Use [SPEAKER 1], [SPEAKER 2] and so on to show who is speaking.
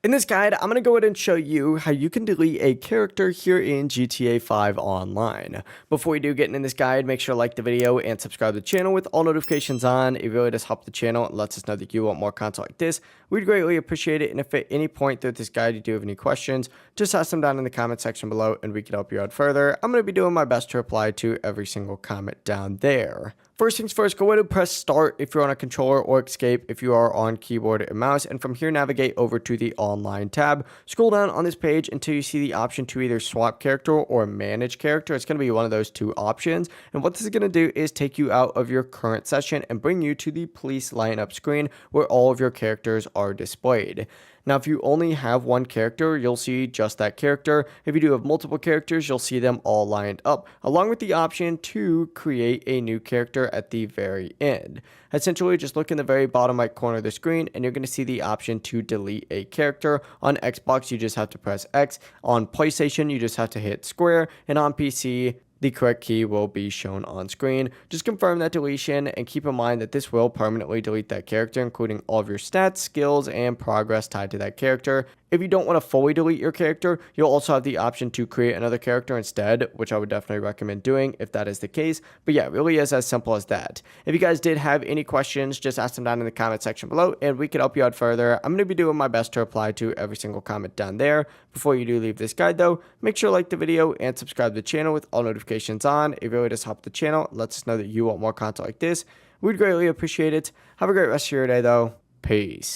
[SPEAKER 1] In this guide, I'm going to go ahead and show you how you can delete a character here in GTA 5 Online. Before we do get in this guide, make sure to like the video and subscribe to the channel with all notifications on. It really does help the channel and lets us know that you want more content like this. We'd greatly appreciate it, and if at any point through this guide you do have any questions, just ask them down in the comment section below and we can help you out further. I'm going to be doing my best to reply to every single comment down there. First things first, go ahead and press start if you're on a controller or escape if you are on keyboard and mouse, and from here navigate over to the online tab. Scroll down on this page until you see the option to either swap character or manage character. It's going to be one of those two options, and what this is going to do is take you out of your current session and bring you to the police lineup screen where all of your characters are displayed. Now, if you only have one character, you'll see just that character. If you do have multiple characters, you'll see them all lined up, along with the option to create a new character at the very end. Essentially, just look in the very bottom right corner of the screen, and you're going to see the option to delete a character. On Xbox, you just have to press X. On PlayStation, you just have to hit square, and on PC, the correct key will be shown on screen. Just confirm that deletion and keep in mind that this will permanently delete that character, including all of your stats, skills, and progress tied to that character. If you don't want to fully delete your character, you'll also have the option to create another character instead, which I would definitely recommend doing if that is the case. But yeah, it really is as simple as that. If you guys did have any questions, just ask them down in the comment section below and we can help you out further. I'm going to be doing my best to reply to every single comment down there. Before you do leave this guide though, make sure to like the video and subscribe to the channel with all notifications on. It really does help the channel. It lets us know that you want more content like this. We'd greatly appreciate it. Have a great rest of your day though. Peace.